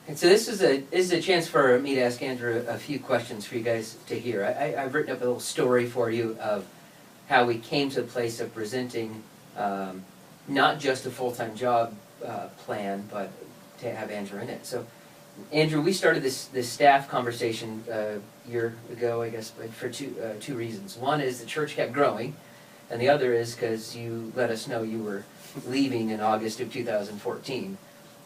And so this is a chance for me to ask Andrew a few questions for you guys to hear. I've written up a little story for you of how we came to the place of presenting not just a full-time job plan, but to have Andrew in it. So, Andrew, we started this staff conversation a year ago, I guess, but for two reasons. One is the church kept growing, and the other is because you let us know you were leaving in August of 2014.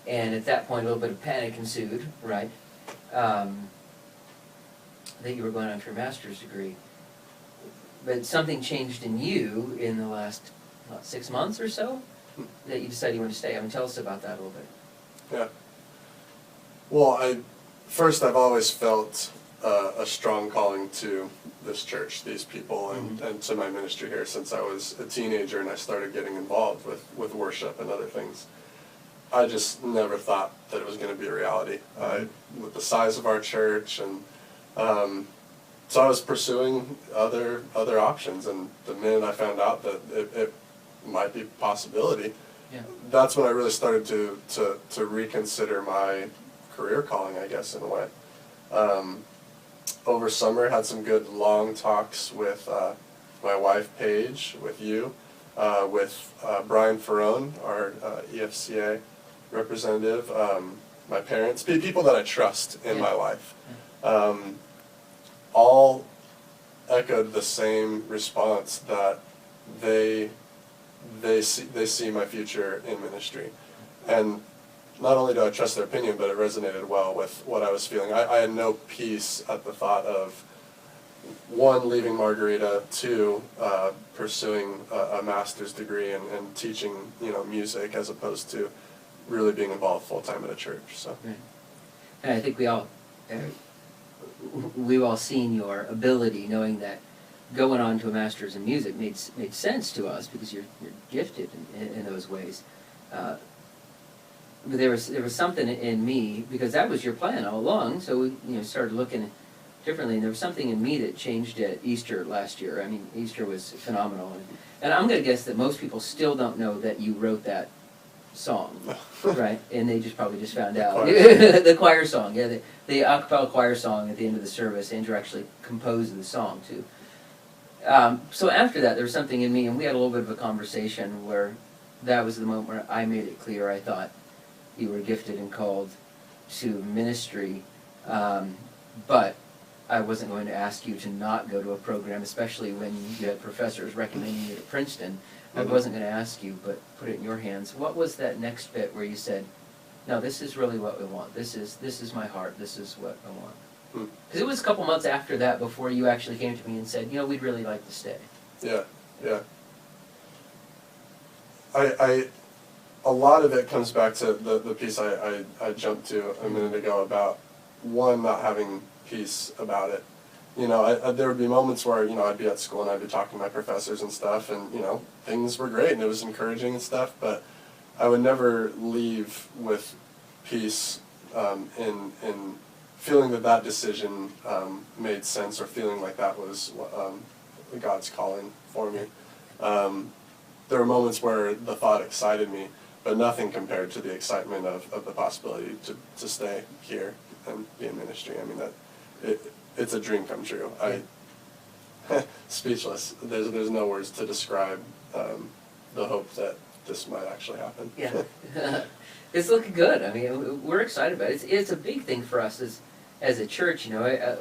And at that point, a little bit of panic ensued, right? That you were going on for your master's degree. But something changed in you in the last, 6 months or so, that you decided you wanted to stay. I mean, tell us about that a little bit. Yeah. Well, I've always felt a strong calling to this church, these people, and to my ministry here since I was a teenager and I started getting involved with worship and other things. I just never thought that it was going to be a reality with the size of our church, and so I was pursuing other options. And the minute I found out that it might be a possibility, that's when I really started to reconsider my career calling, I guess, in a way. Over summer, had some good long talks with my wife Paige, with you, with Brian Ferrone, our EFCA representative, my parents, people that I trust in my life, all echoed the same response, that they see my future in ministry. And not only do I trust their opinion, but it resonated well with what I was feeling. I had no peace at the thought of, one, leaving Margarita, two, pursuing a master's degree and teaching, music, as opposed to really being involved full-time at a church. So, right. And I think we've all seen your ability, knowing that going on to a master's in music made sense to us because you're gifted in those ways. But there was something in me, because that was your plan all along. So we started looking differently, and there was something in me that changed at Easter last year. I mean, Easter was phenomenal, and I'm going to guess that most people still don't know that you wrote that song, right? And they probably just found out. The choir song, the a cappella choir song at the end of the service. Andrew actually composed the song too. So after that, there was something in me, and we had a little bit of a conversation where that was the moment where I made it clear I thought you were gifted and called to ministry, but I wasn't going to ask you to not go to a program, especially when you had professors recommending you to Princeton. I wasn't going to ask you, but put it in your hands. What was that next bit where you said, no, this is really what we want. This is my heart. This is what I want. Because it was a couple months after that before you actually came to me and said, we'd really like to stay. Yeah. A lot of it comes back to the piece I jumped to a minute ago about, one, not having peace about it. There would be moments where, I'd be at school and I'd be talking to my professors and stuff, and, things were great and it was encouraging and stuff, but I would never leave with peace in feeling that decision made sense, or feeling like that was God's calling for me. There were moments where the thought excited me, but nothing compared to the excitement of the possibility to stay here and be in ministry. I mean, it's a dream come true. Speechless. There's no words to describe the hope that this might actually happen. Yeah. It's looking good. I mean, we're excited about it. It's a big thing for us as a church.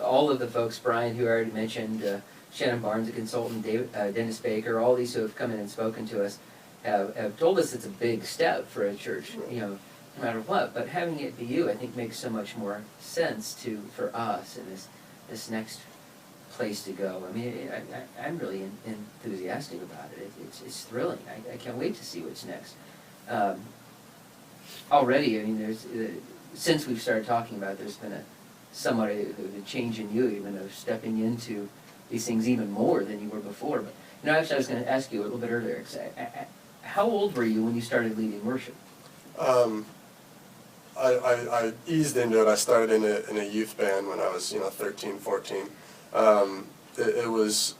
All of the folks, Brian, who I already mentioned, Shannon Barnes, a consultant, Dennis Baker, all these who have come in and spoken to us have told us it's a big step for a church, no matter what. But having it be you, I think, makes so much more sense for us in this next place to go. I mean, I'm really enthusiastic about it. It's thrilling. I can't wait to see what's next. Already, I mean, since we've started talking about it, there's been somewhat a change in you, even of stepping into these things even more than you were before. But actually, I was going to ask you a little bit earlier. How old were you when you started leading worship? I eased into it. I started in a youth band when I was 13, 14. It was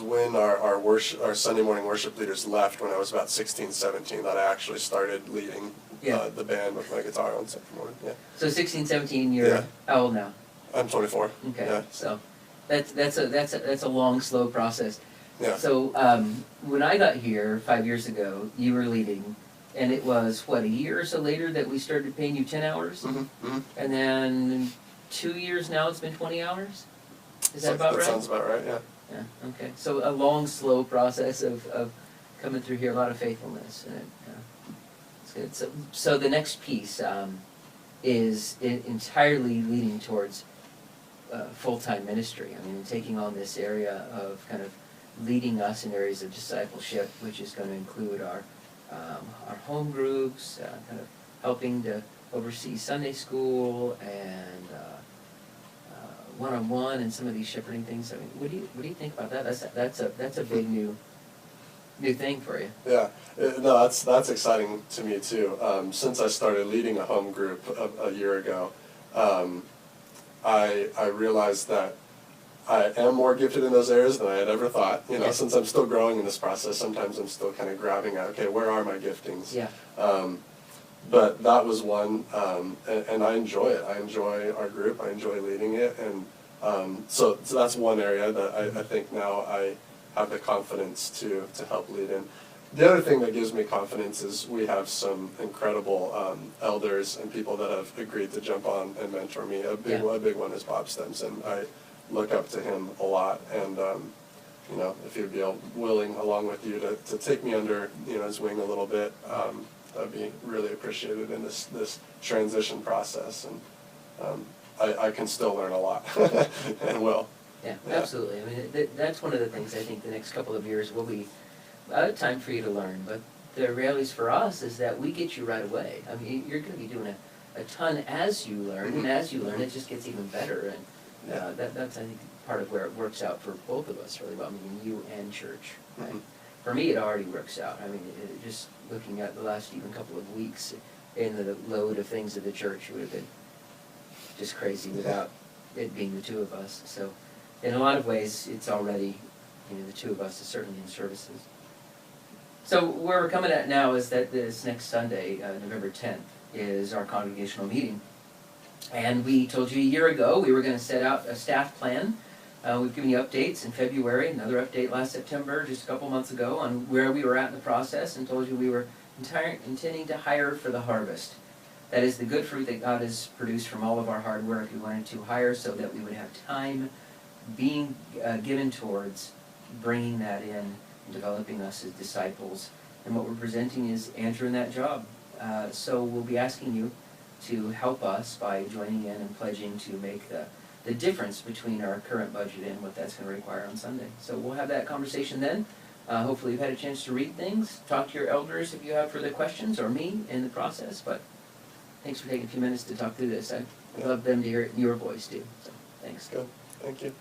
when our Sunday morning worship leaders left when I was about 16, 17 that I actually started leading Yeah. the band with my guitar on Saturday morning. Yeah. So 16, 17, you're Yeah. how old now? I'm 24. Okay. Yeah. So that's a long, slow process. Yeah. So when I got here 5 years ago, you were leading, and it was what, a year or so later that we started paying you 10 hours, and then 2 years now it's been 20 hours. Is that about right? That sounds about right. Yeah. Yeah. Okay. So a long, slow process of coming through here, a lot of faithfulness, and it's good. So the next piece is entirely leading towards full-time ministry. I mean, taking on this area of kind of leading us in areas of discipleship, which is going to include our home groups, kind of helping to oversee Sunday school and one-on-one and some of these shepherding things. I mean, what do you think about that? That's a big new thing for you. Yeah, no, that's exciting to me too. Since I started leading a home group a year ago, I realized that I am more gifted in those areas than I had ever thought. You know, since I'm still growing in this process, sometimes I'm still kind of grabbing at, okay, where are my giftings? Yeah. But that was one, and I enjoy it. I enjoy our group. I enjoy leading it, and so that's one area that I think now I have the confidence to help lead in. The other thing that gives me confidence is we have some incredible elders and people that have agreed to jump on and mentor me. A big one is Bob Stemson. I look up to him a lot, and you know, if he'd be willing, along with you, to take me under his wing a little bit, that'd be really appreciated in this transition process. And I can still learn a lot, and will. Yeah, absolutely. I mean, that's one of the things I think the next couple of years will be a time for you to learn. But the realities for us is that we get you right away. I mean, you're going to be doing a ton as you learn, and as you learn, it just gets even better. And that's, I think, part of where it works out for both of us, really. Well, I mean, you and church. Right? For me, it already works out. I mean, just looking at the last even couple of weeks in the load of things at the church, it would have been just crazy without it being the two of us. So in a lot of ways, it's already, the two of us is certainly in services. So where we're coming at now is that this next Sunday, November 10th, is our congregational meeting. And we told you a year ago we were going to set out a staff plan. We've given you updates in February, another update last September, just a couple months ago, on where we were at in the process, and told you we were intending to hire for the harvest. That is the good fruit that God has produced from all of our hard work. We wanted to hire so that we would have time being given towards bringing that in and developing us as disciples. And what we're presenting is Andrew in that job. So we'll be asking you to help us by joining in and pledging to make the difference between our current budget and what that's going to require on Sunday. So we'll have that conversation then. Hopefully you've had a chance to read things, talk to your elders if you have further questions, or me in the process. But thanks for taking a few minutes to talk through this. I'd love them to hear it in your voice too. So thanks. Good. Thank you.